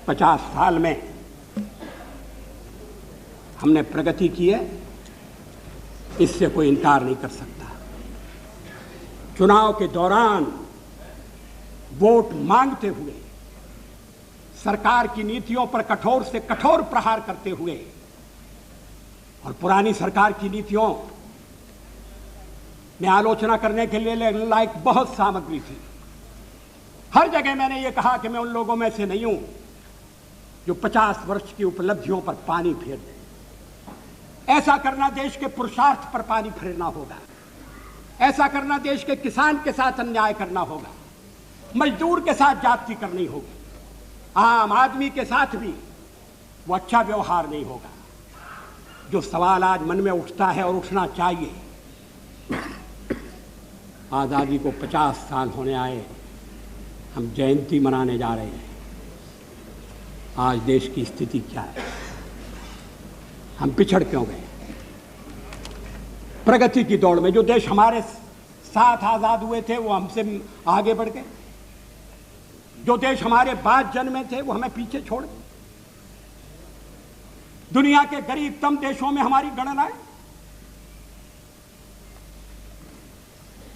50 साल में हमने प्रगति की है, इससे कोई इनकार नहीं कर सकता। चुनाव के दौरान वोट मांगते हुए, सरकार की नीतियों पर कठोर से कठोर प्रहार करते हुए, और पुरानी सरकार की नीतियों में आलोचना करने के लिए लायक बहुत सामग्री थी। हर जगह मैंने ये कहा कि मैं उन लोगों में से नहीं हूं जो 50 वर्ष की उपलब्धियों पर पानी फेर दे। ऐसा करना देश के पुरुषार्थ पर पानी फेरना होगा। ऐसा करना देश के किसान के साथ अन्याय करना होगा, मजदूर के साथ जाति करनी होगी, आम आदमी के साथ भी वो अच्छा व्यवहार नहीं होगा। जो सवाल आज मन में उठता है और उठना चाहिए, आज़ादी को 50 साल होने आए, हम जयंती मनाने जा रहे हैं। आज देश की स्थिति क्या है? हम पिछड़ क्यों गए? प्रगति की दौड़ में जो देश हमारे साथ आजाद हुए थे वो हमसे आगे बढ़ गए, जो देश हमारे बाद जन्मे थे वो हमें पीछे छोड़ गए। दुनिया के गरीबतम देशों में हमारी गणना है,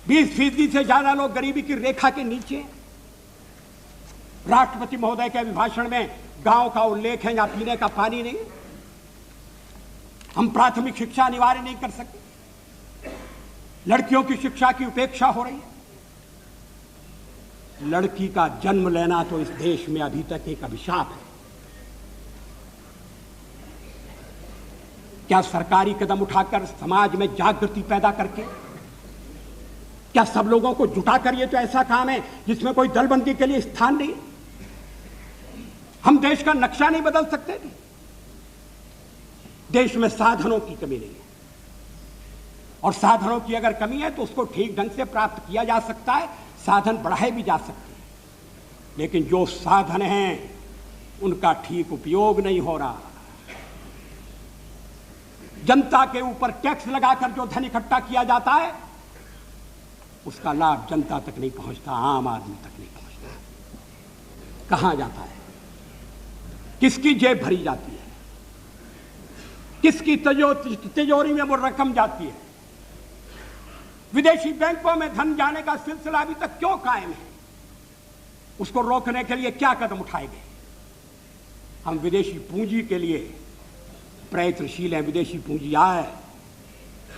20% से ज्यादा लोग गरीबी की रेखा के नीचे हैं। राष्ट्रपति महोदय के अभिभाषण में गांव का उल्लेख है, यहां पीने का पानी नहीं। हम प्राथमिक शिक्षा अनिवार्य नहीं कर सकते, लड़कियों की शिक्षा की उपेक्षा हो रही है। लड़की का जन्म लेना तो इस देश में अभी तक एक अभिशाप है। क्या सरकारी कदम उठाकर समाज में जागृति पैदा करके, क्या सब लोगों को जुटाकर, ये तो ऐसा काम है जिसमें कोई दलबंदी के लिए स्थान नहीं। हम देश का नक्शा नहीं बदल सकते थे। देश में साधनों की कमी नहीं है, और साधनों की अगर कमी है तो उसको ठीक ढंग से प्राप्त किया जा सकता है, साधन बढ़ाए भी जा सकते हैं। लेकिन जो साधन हैं उनका ठीक उपयोग नहीं हो रहा। जनता के ऊपर टैक्स लगाकर जो धन इकट्ठा किया जाता है उसका लाभ जनता तक नहीं पहुंचता, आम आदमी तक नहीं पहुंचता। कहां जाता है? किसकी जेब भरी जाती है? किसकी तिजोरी में वो रकम जाती है? विदेशी बैंकों में धन जाने का सिलसिला अभी तक क्यों कायम है? उसको रोकने के लिए क्या कदम उठाए गए? हम विदेशी पूंजी के लिए प्रयत्नशील हैं। विदेशी पूंजी आए,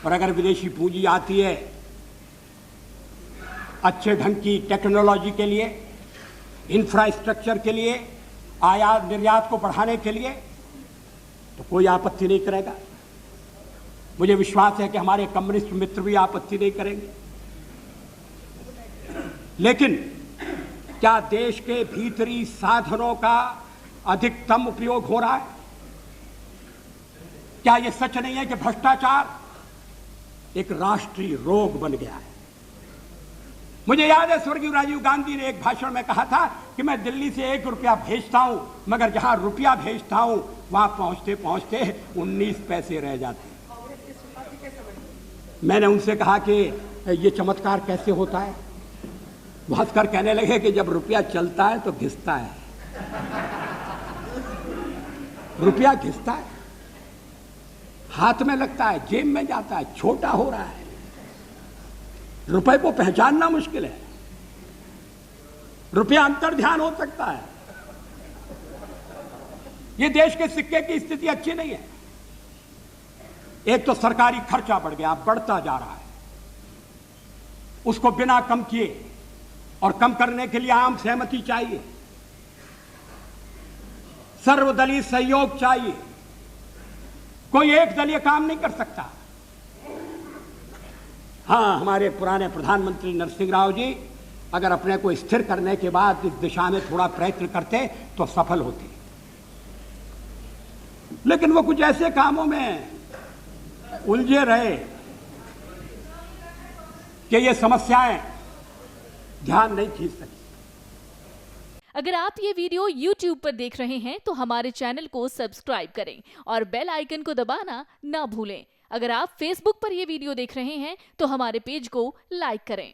और अगर विदेशी पूंजी आती है अच्छे ढंग की टेक्नोलॉजी के लिए, इंफ्रास्ट्रक्चर के लिए, आयात निर्यात को बढ़ाने के लिए, तो कोई आपत्ति नहीं करेगा। मुझे विश्वास है कि हमारे कम्युनिस्ट मित्र भी आपत्ति नहीं करेंगे। लेकिन क्या देश के भीतरी साधनों का अधिकतम उपयोग हो रहा है? क्या यह सच नहीं है कि भ्रष्टाचार एक राष्ट्रीय रोग बन गया है? मुझे याद है स्वर्गीय राजीव गांधी ने एक भाषण में कहा था कि मैं दिल्ली से 1 रुपया भेजता हूं, मगर जहां रुपया भेजता हूं वहां पहुंचते पहुंचते 19 पैसे रह जाते हैं। मैंने उनसे कहा कि ये चमत्कार कैसे होता है? वो हंसकर कहने लगे कि जब रुपया चलता है तो घिसता है। रुपया घिसता है, हाथ में लगता है, जेब में जाता है, छोटा हो रहा है। रुपए को पहचानना मुश्किल है। रुपया अंतर्ध्यान हो सकता है। ये देश के सिक्के की स्थिति अच्छी नहीं है। एक तो सरकारी खर्चा बढ़ गया, बढ़ता जा रहा है। उसको बिना कम किए, और कम करने के लिए आम सहमति चाहिए, सर्वदलीय सहयोग चाहिए। कोई एक दलीय काम नहीं कर सकता। हाँ, हमारे पुराने प्रधानमंत्री नरसिंह राव जी अगर अपने को स्थिर करने के बाद इस दिशा में थोड़ा प्रयत्न करते तो सफल होते, लेकिन वो कुछ ऐसे कामों में उलझे रहे कि ये समस्याएं ध्यान नहीं खींच सकी। अगर आप ये वीडियो YouTube पर देख रहे हैं तो हमारे चैनल को सब्सक्राइब करें और बेल आइकन को दबाना ना भूलें। अगर आप Facebook पर ये वीडियो देख रहे हैं तो हमारे पेज को लाइक करें।